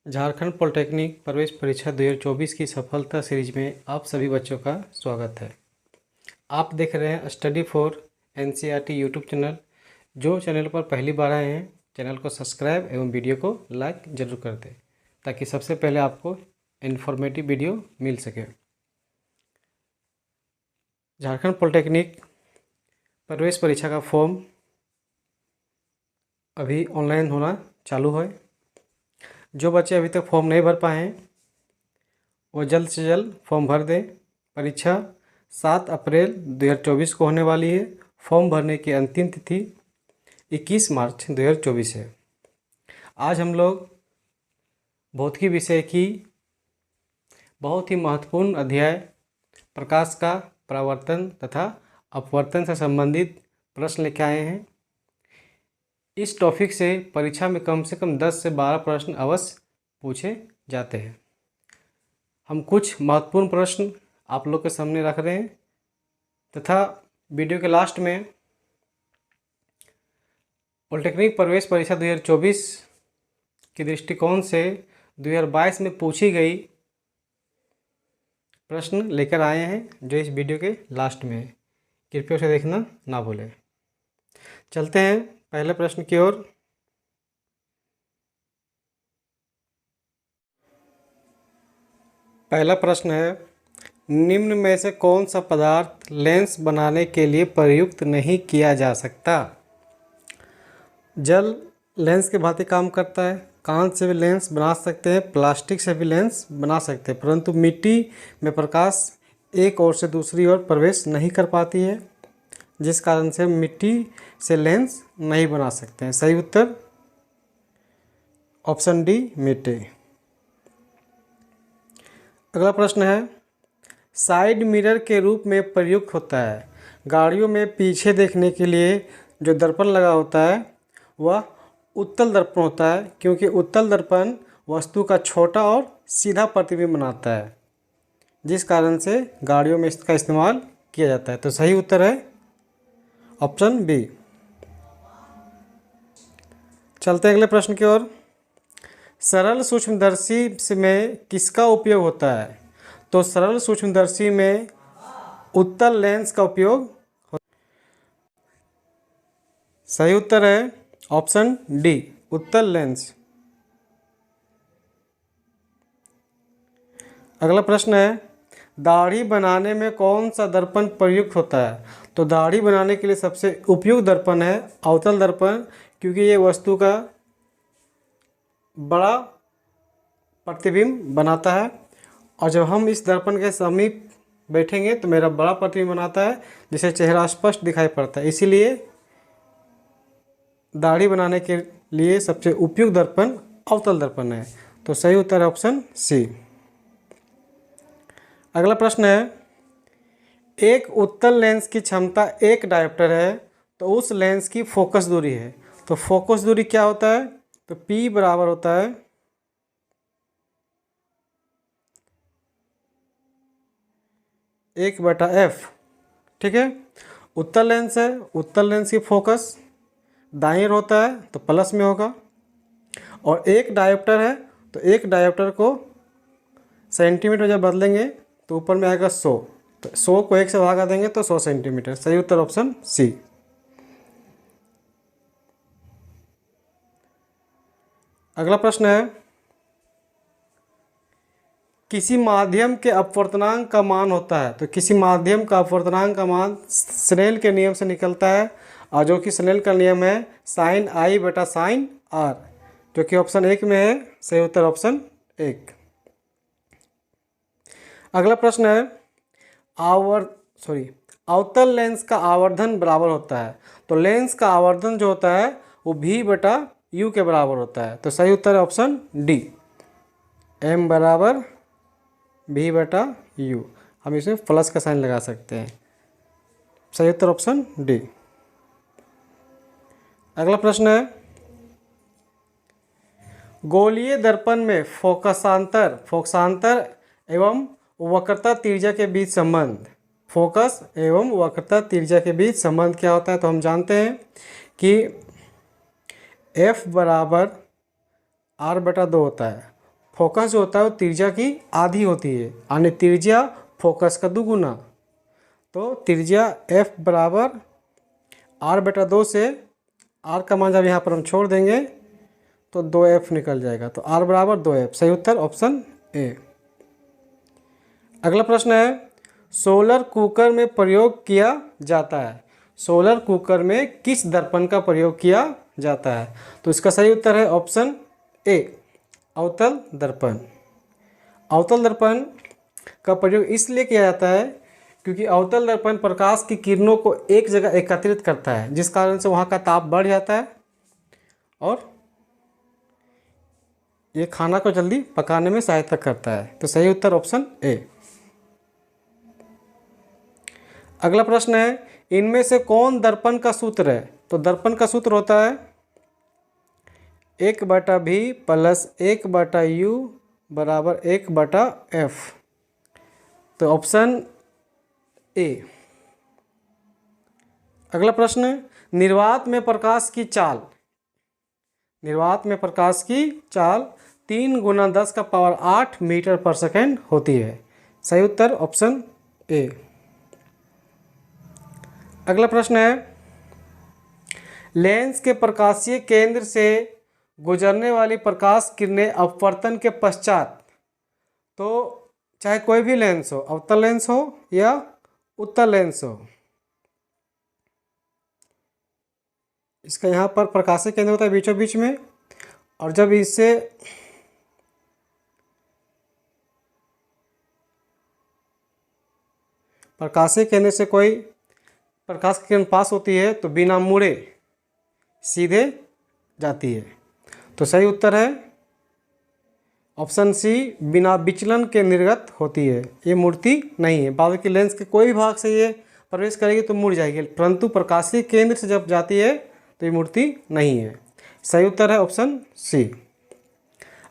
Jharkhand polytechnic प्रवेश परीक्षा 2024 की सफलता सीरीज में आप सभी बच्चों का स्वागत है। आप देख रहे हैं study for NCERT YouTube channel. जो चैनल पर पहली बार आए हैं, चैनल को सब्सक्राइब एवं वीडियो को लाइक ज़रूर कर दें ताकि सबसे पहले आपको इन्फॉर्मेटिव वीडियो मिल सके। झारखंड पॉलिटेक्निक प्रवेश परीक्षा का फॉर्म अभी ऑनलाइन होना चालू है। जो बच्चे अभी तक फॉर्म नहीं भर पाए हैं वो जल्द से जल्द फॉर्म भर दें। परीक्षा 7 अप्रैल 2024 को होने वाली है। फॉर्म भरने की अंतिम तिथि 21 मार्च 2024 है। आज हम लोग भौतिकी विषय की बहुत ही महत्वपूर्ण अध्याय प्रकाश का परावर्तन तथा अपवर्तन से संबंधित प्रश्न लेकर आए हैं। इस टॉपिक से परीक्षा में कम से कम 10 से 12 प्रश्न अवश्य पूछे जाते हैं। हम कुछ महत्वपूर्ण प्रश्न आप लोग के सामने रख रहे हैं तथा वीडियो के लास्ट में पॉलिटेक्निक प्रवेश परीक्षा 2024 के दृष्टिकोण से 2022 में पूछी गई प्रश्न लेकर आए हैं, जो इस वीडियो के लास्ट में है। कृपया उसे देखना ना भूलें। चलते हैं पहले प्रश्न की ओर। पहला प्रश्न है, निम्न में से कौन सा पदार्थ लेंस बनाने के लिए प्रयुक्त नहीं किया जा सकता? जल लेंस के भांति काम करता है। कांच से भी लेंस बना सकते हैं, प्लास्टिक से भी लेंस बना सकते हैं, परंतु मिट्टी में प्रकाश एक ओर से दूसरी ओर प्रवेश नहीं कर पाती है, जिस कारण से मिट्टी से लेंस नहीं बना सकते हैं। सही उत्तर ऑप्शन डी, मिट्टी। अगला प्रश्न है, साइड मिरर के रूप में प्रयुक्त होता है। गाड़ियों में पीछे देखने के लिए जो दर्पण लगा होता है वह उत्तल दर्पण होता है, क्योंकि उत्तल दर्पण वस्तु का छोटा और सीधा प्रतिबिंब बनाता है, जिस कारण से गाड़ियों में इसका इस्तेमाल किया जाता है। तो सही उत्तर है ऑप्शन बी। चलते हैं अगले प्रश्न की ओर। सरल सूक्ष्मदर्शी में किसका उपयोग होता है? तो सरल सूक्ष्मदर्शी में उत्तल लेंस का उपयोग होता है। सही उत्तर है ऑप्शन डी, उत्तल लेंस। अगला प्रश्न है, दाढ़ी बनाने में कौन सा दर्पण प्रयुक्त होता है? तो दाढ़ी बनाने के लिए सबसे उपयुक्त दर्पण है अवतल दर्पण, क्योंकि ये वस्तु का बड़ा प्रतिबिंब बनाता है, और जब हम इस दर्पण के समीप बैठेंगे तो मेरा बड़ा प्रतिबिंब बनाता है, जिससे चेहरा स्पष्ट दिखाई पड़ता है। इसीलिए दाढ़ी बनाने के लिए सबसे उपयुक्त दर्पण अवतल दर्पण है। तो सही उत्तर है ऑप्शन सी। अगला प्रश्न है, एक उत्तल लेंस की क्षमता 1 डायोप्टर है, तो उस लेंस की फोकस दूरी है। तो फोकस दूरी क्या होता है? तो P बराबर होता है 1/f। ठीक है, उत्तल लेंस है, उत्तल लेंस की फोकस दाईं ओर होता है तो प्लस में होगा, और एक डायोप्टर है तो एक डायोप्टर को सेंटीमीटर जब बदलेंगे तो ऊपर में आएगा 100, तो 100 को 1 से भागा देंगे तो 100 सेंटीमीटर। सही उत्तर ऑप्शन सी। अगला प्रश्न है, किसी माध्यम के अपवर्तनांक का मान होता है। तो किसी माध्यम का अपवर्तनांक का मान स्नेल के नियम से निकलता है, और जो कि स्नेल का नियम है sin I बटा sin R, जो कि ऑप्शन 1 में है। सही उत्तर ऑप्शन 1। अगला प्रश्न है, अवतल लेंस का आवर्धन बराबर होता है। तो लेंस का आवर्धन जो होता है वो V बटा U के बराबर होता है। तो सही उत्तर है ऑप्शन डी, M बराबर V बटा U। हम इसमें प्लस का साइन लगा सकते हैं। सही उत्तर ऑप्शन डी। अगला प्रश्न है, गोलीय दर्पण में फोकसांतर एवं वक्रता त्रिज्या के बीच संबंध, फोकस एवं वक्रता त्रिज्या के बीच संबंध क्या होता है? तो हम जानते हैं कि F बराबर R/2 होता है। फोकस जो होता है वो त्रिज्या की आधी होती है, यानी त्रिज्या फोकस का दुगुना। तो त्रिज्या f बराबर r/2 से r का मान जब यहाँ पर हम छोड़ देंगे तो 2f निकल जाएगा। तो r बराबर 2f, सही उत्तर ऑप्शन ए। अगला प्रश्न है, सोलर कुकर में प्रयोग किया जाता है। सोलर कुकर में किस दर्पण का प्रयोग किया जाता है? तो इसका सही उत्तर है ऑप्शन ए, अवतल दर्पण। अवतल दर्पण का प्रयोग इसलिए किया जाता है क्योंकि अवतल दर्पण प्रकाश की किरणों को एक जगह एकत्रित करता है, जिस कारण से वहाँ का ताप बढ़ जाता है और ये खाना को जल्दी पकाने में सहायता करता है। तो सही उत्तर ऑप्शन ए। अगला प्रश्न है, इनमें से कौन दर्पण का सूत्र है? तो दर्पण का सूत्र होता है 1/v प्लस 1/u बराबर 1/f। तो ऑप्शन ए। अगला प्रश्न है, निर्वात में प्रकाश की चाल। निर्वात में प्रकाश की चाल 3 × 10⁸ मीटर पर सेकेंड होती है। सही उत्तर ऑप्शन ए। अगला प्रश्न है, लेंस के प्रकाशीय केंद्र से गुजरने वाली प्रकाश किरणें अपवर्तन के पश्चात, तो चाहे कोई भी लेंस हो, अवतल लेंस हो या उत्तल लेंस हो, इसका यहाँ पर प्रकाशीय केंद्र होता है बीचों बीच में, और जब इससे प्रकाशीय केंद्र से कोई प्रकाश की किरण पास होती है तो बिना मुड़े सीधे जाती है। तो सही उत्तर है ऑप्शन सी, बिना विचलन के निर्गत होती है, ये मुड़ती नहीं है। बाद की लेंस के कोई भी भाग से ये प्रवेश करेगी तो मुड़ जाएगी, परंतु प्रकाशीय केंद्र से जब जाती है तो ये मुड़ती नहीं है। सही उत्तर है ऑप्शन सी।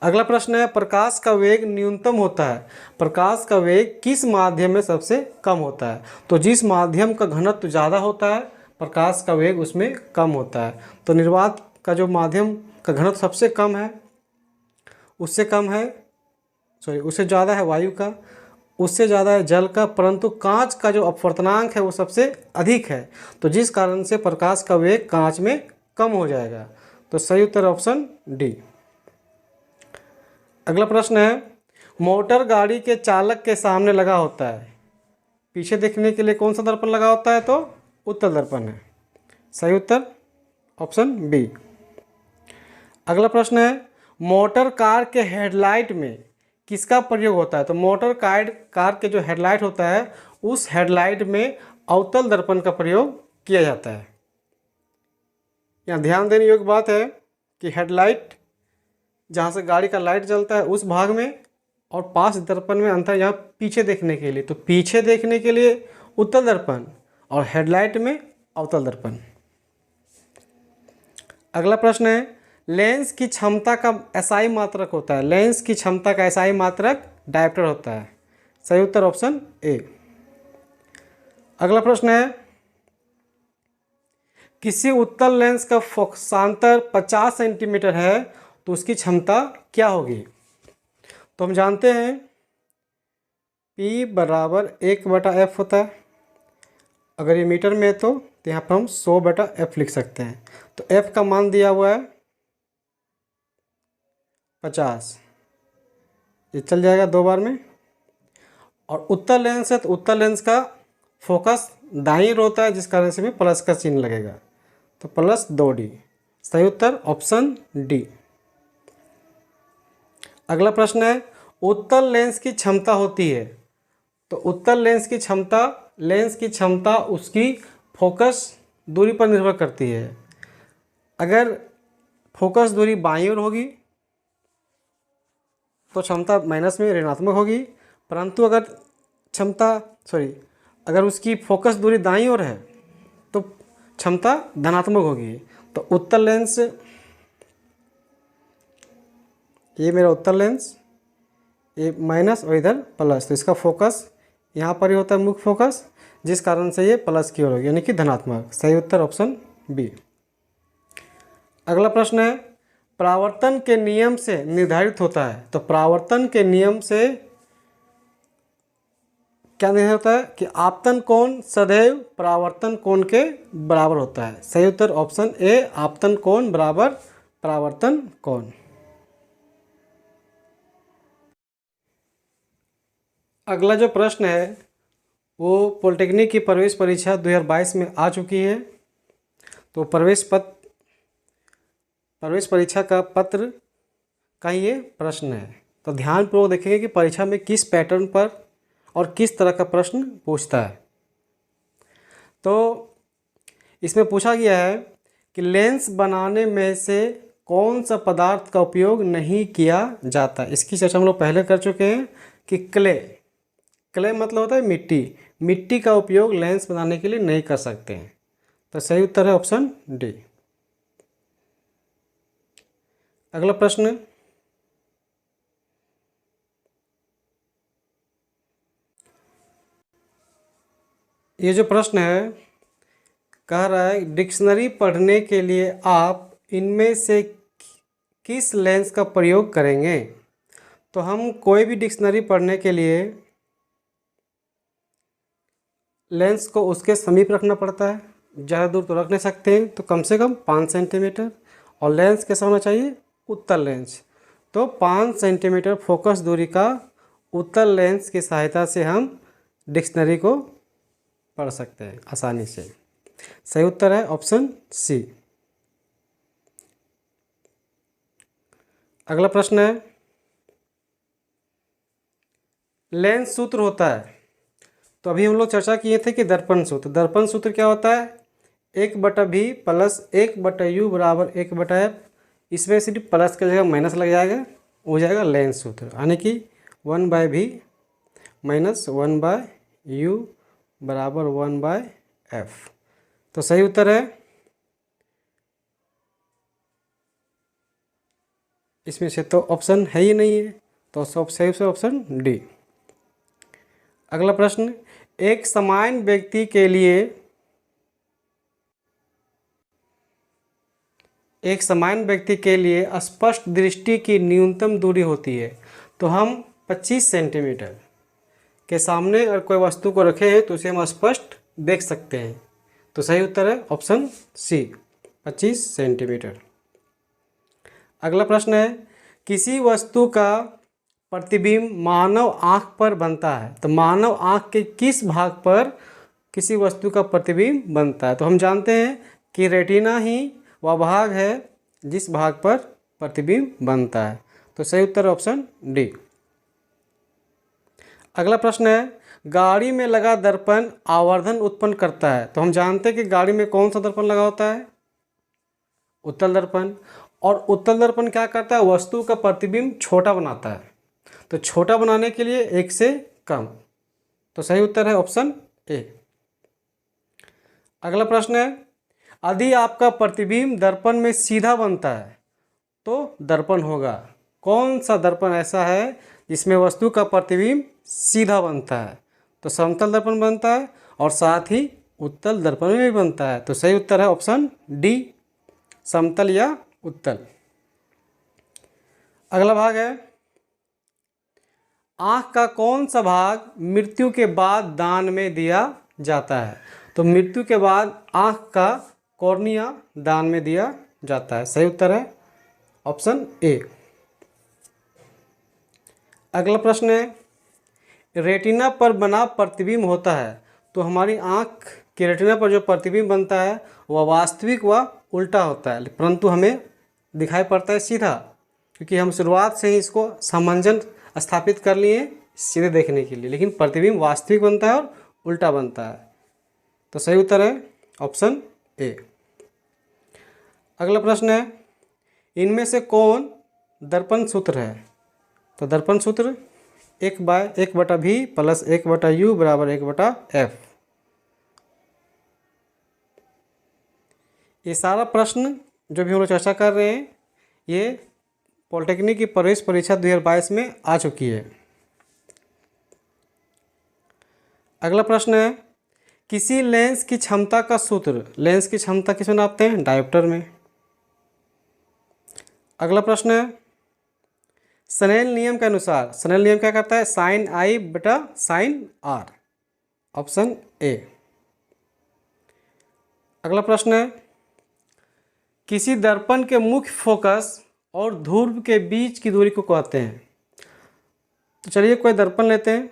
अगला प्रश्न है, प्रकाश का वेग न्यूनतम होता है। प्रकाश का वेग किस माध्यम में सबसे कम होता है? तो जिस माध्यम का घनत्व ज़्यादा होता है प्रकाश का वेग उसमें कम होता है। तो निर्वात का जो माध्यम का घनत्व सबसे कम है, उससे ज़्यादा है वायु का, उससे ज़्यादा है जल का, परंतु कांच का जो अपवर्तनांक है वो सबसे अधिक है। तो जिस कारण से प्रकाश का वेग कांच में कम हो जाएगा। तो सही उत्तर ऑप्शन डी। अगला प्रश्न है, मोटर गाड़ी के चालक के सामने लगा होता है, पीछे देखने के लिए कौन सा दर्पण लगा होता है? तो उत्तल दर्पण है। सही उत्तर ऑप्शन बी। अगला प्रश्न है, मोटर कार के हेडलाइट में किसका प्रयोग होता है? तो मोटर कार के जो हेडलाइट होता है उस हेडलाइट में अवतल दर्पण का प्रयोग किया जाता है। यहाँ ध्यान देने योग्य बात है कि हेडलाइट जहाँ से गाड़ी का लाइट जलता है उस भाग में और पास दर्पण में अंतर, यहाँ पीछे देखने के लिए, तो पीछे देखने के लिए उत्तल दर्पण और हेडलाइट में अवतल दर्पण। अगला प्रश्न है, लेंस की क्षमता का एसआई मात्रक होता है। लेंस की क्षमता का एसआई मात्रक डायोप्टर होता है। सही उत्तर ऑप्शन ए। अगला प्रश्न है, किसी उत्तल लेंस का फोकसांतर 50 सेंटीमीटर है तो उसकी क्षमता क्या होगी? तो हम जानते हैं P बराबर 1/f होता है। अगर ये मीटर में है तो यहाँ पर हम 100/f लिख सकते हैं। तो f का मान दिया हुआ है 50, ये चल जाएगा 2 बार में। और उत्तल लेंस है तो उत्तल लेंस का फोकस दाईं ओर होता है, जिस कारण से में प्लस का चिन्ह लगेगा, तो +2d। सही उत्तर ऑप्शन डी। अगला प्रश्न है, उत्तल लेंस की क्षमता होती है। तो उत्तल लेंस की क्षमता उसकी फोकस दूरी पर निर्भर करती है। अगर फोकस दूरी बाईं ओर होगी तो क्षमता माइनस में ऋणात्मक होगी, परंतु अगर उसकी फोकस दूरी दाईं ओर है तो क्षमता धनात्मक होगी। तो उत्तल लेंस, ये मेरा उत्तल लेंस, ये माइनस और इधर प्लस, तो इसका फोकस यहाँ पर ही होता है, मुख्य फोकस, जिस कारण से ये प्लस की ओर होगी, यानी कि धनात्मक। सही उत्तर ऑप्शन बी। अगला प्रश्न है, परावर्तन के नियम से निर्धारित होता है। तो परावर्तन के नियम से क्या निर्धारित होता है कि आपतन कोण सदैव परावर्तन कोण के बराबर होता है। सही उत्तर ऑप्शन ए, आपतन कोण बराबर परावर्तन कोण। अगला जो प्रश्न है वो पॉलिटेक्निक की प्रवेश परीक्षा 2022 में आ चुकी है। तो प्रवेश परीक्षा का पत्र का ये प्रश्न है। तो ध्यानपूर्वक देखेंगे कि परीक्षा में किस पैटर्न पर और किस तरह का प्रश्न पूछता है। तो इसमें पूछा गया है कि लेंस बनाने में से कौन सा पदार्थ का उपयोग नहीं किया जाता। इसकी चर्चा हम लोग पहले कर चुके हैं कि क्ले मतलब होता है मिट्टी का उपयोग लेंस बनाने के लिए नहीं कर सकते हैं। तो सही उत्तर है ऑप्शन डी। अगला प्रश्न, ये जो प्रश्न है कह रहा है डिक्शनरी पढ़ने के लिए आप इनमें से किस लेंस का प्रयोग करेंगे। तो हम कोई भी डिक्शनरी पढ़ने के लिए लेंस को उसके समीप रखना पड़ता है। ज़्यादा दूर तो रख नहीं सकते हैं, तो कम से कम 5 सेंटीमीटर। और लेंस कैसा होना चाहिए, उत्तल लेंस। तो 5 सेंटीमीटर फोकस दूरी का उत्तल लेंस की सहायता से हम डिक्शनरी को पढ़ सकते हैं आसानी से। सही उत्तर है ऑप्शन सी। अगला प्रश्न है लेंस सूत्र होता है। तो अभी हम लोग चर्चा किए थे कि दर्पण सूत्र क्या होता है, 1/v प्लस 1/u बराबर 1/f। इसमें सिर्फ प्लस की जगह माइनस लग जाएगा, हो जाएगा लेंस सूत्र, यानी कि 1/v माइनस 1/u बराबर 1/f। तो सही उत्तर है इसमें से तो ऑप्शन है ही नहीं है, तो सही से ऑप्शन डी। अगला प्रश्न, एक समान व्यक्ति के लिए स्पष्ट दृष्टि की न्यूनतम दूरी होती है। तो हम 25 सेंटीमीटर के सामने अगर कोई वस्तु को रखे हैं तो उसे हम स्पष्ट देख सकते हैं। तो सही उत्तर है ऑप्शन सी, 25 सेंटीमीटर। अगला प्रश्न है किसी वस्तु का प्रतिबिंब मानव आँख पर बनता है। तो मानव आँख के किस भाग पर किसी वस्तु का प्रतिबिंब बनता है। तो हम जानते हैं कि रेटिना ही वह भाग है जिस भाग पर प्रतिबिंब बनता है। तो सही उत्तर ऑप्शन डी। अगला प्रश्न है गाड़ी में लगा दर्पण आवर्धन उत्पन्न करता है। तो हम जानते हैं कि गाड़ी में कौन सा दर्पण लगा होता है, उत्तल दर्पण। और उत्तल दर्पण क्या करता है, वस्तु का प्रतिबिंब छोटा बनाता है। तो छोटा बनाने के लिए 1 से कम। तो सही उत्तर है ऑप्शन ए। अगला प्रश्न है यदि आपका प्रतिबिंब दर्पण में सीधा बनता है तो दर्पण होगा। कौन सा दर्पण ऐसा है जिसमें वस्तु का प्रतिबिंब सीधा बनता है। तो समतल दर्पण बनता है और साथ ही उत्तल दर्पण में भी बनता है। तो सही उत्तर है ऑप्शन डी, समतल या उत्तल। अगला भाग है आँख का कौन सा भाग मृत्यु के बाद दान में दिया जाता है। तो मृत्यु के बाद आँख का कॉर्निया दान में दिया जाता है। सही उत्तर है ऑप्शन ए। अगला प्रश्न है रेटिना पर बना प्रतिबिंब होता है। तो हमारी आँख के रेटिना पर जो प्रतिबिंब बनता है वह वास्तविक व उल्टा होता है, परंतु हमें दिखाई पड़ता है सीधा, क्योंकि हम शुरुआत से ही इसको सामंजस्य स्थापित कर लिए सीधे देखने के लिए। लेकिन प्रतिबिंब वास्तविक बनता है और उल्टा बनता है। तो सही उत्तर है ऑप्शन ए। अगला प्रश्न है इनमें से कौन दर्पण सूत्र है। तो दर्पण सूत्र 1/v प्लस 1/u बराबर 1/f। ये सारा प्रश्न जो भी हम लोग चर्चा कर रहे हैं ये पॉलिटेक्निक की प्रवेश परीक्षा 2022 में आ चुकी है। अगला प्रश्न है किसी लेंस की क्षमता का सूत्र। लेंस की क्षमता किसमें नापते हैं, डायोप्टर में। अगला प्रश्न है, स्नेल नियम के अनुसार स्नेल नियम क्या कहता है? साइन आई बटा साइन आर, ऑप्शन ए। अगला प्रश्न है, किसी दर्पण के मुख्य फोकस और ध्रुव के बीच की दूरी को कहते हैं। तो चलिए कोई दर्पण लेते हैं,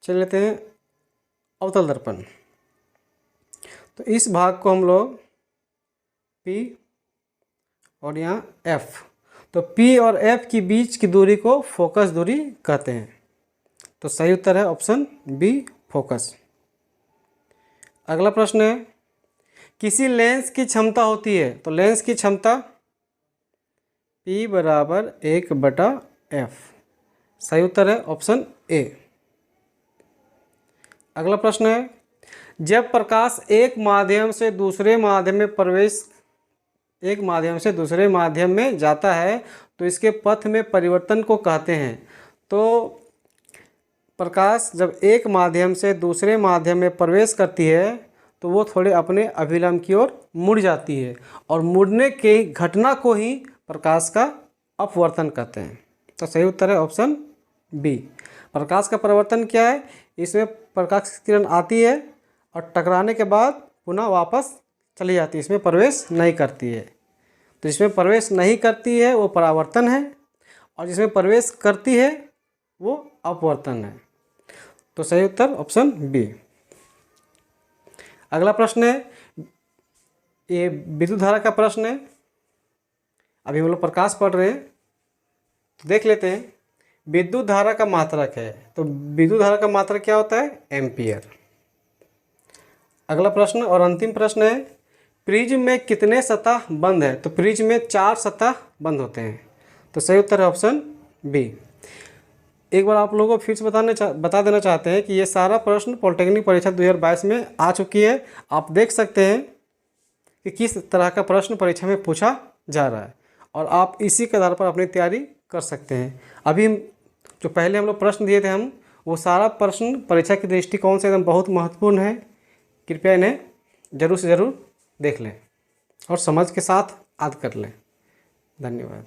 चलिए लेते हैं अवतल दर्पण। तो इस भाग को हम लोग P और यहाँ F, तो P और F की बीच की दूरी को फोकस दूरी कहते हैं। तो सही उत्तर है ऑप्शन बी, फोकस। अगला प्रश्न है, किसी लेंस की क्षमता होती है, तो लेंस की क्षमता P बराबर 1/f, सही उत्तर है ऑप्शन ए। अगला प्रश्न है, जब प्रकाश एक माध्यम से दूसरे माध्यम में जाता है तो इसके पथ में परिवर्तन को कहते हैं। तो प्रकाश जब एक माध्यम से दूसरे माध्यम में प्रवेश करती है तो वो थोड़े अपने अभिलंब की ओर मुड़ जाती है, और मुड़ने की घटना को ही प्रकाश का अपवर्तन कहते हैं। तो सही उत्तर है ऑप्शन बी। प्रकाश का परिवर्तन क्या है? इसमें प्रकाश की किरण आती है और टकराने के बाद पुनः वापस चली जाती है, इसमें प्रवेश नहीं करती है। तो जिसमें प्रवेश नहीं करती है वो परावर्तन है, और जिसमें प्रवेश करती है वो अपवर्तन है। तो सही उत्तर ऑप्शन बी। अगला प्रश्न है, ये विद्युत धारा का प्रश्न है। अभी हम लोग प्रकाश पढ़ रहे हैं, तो देख लेते हैं। विद्युत धारा का मात्रक है, तो विद्युत धारा का मात्रक क्या होता है? एम्पियर। अगला प्रश्न और अंतिम प्रश्न है, प्रिज्म में कितने सतह बंद है? तो प्रिज्म में 4 सतह बंद होते हैं। तो सही उत्तर है ऑप्शन बी। एक बार आप लोगों को फिर से बता देना चाहते हैं कि ये सारा प्रश्न पॉलिटेक्निक परीक्षा 2022 में आ चुकी है। आप देख सकते हैं कि किस तरह का प्रश्न परीक्षा में पूछा जा रहा है, और आप इसी के आधार पर अपनी तैयारी कर सकते हैं। अभी जो पहले हम लोग प्रश्न दिए थे वो सारा प्रश्न परीक्षा की दृष्टिकोण से एकदम बहुत महत्वपूर्ण है। कृपया इन्हें ज़रूर से ज़रूर देख लें और समझ के साथ याद कर लें। धन्यवाद।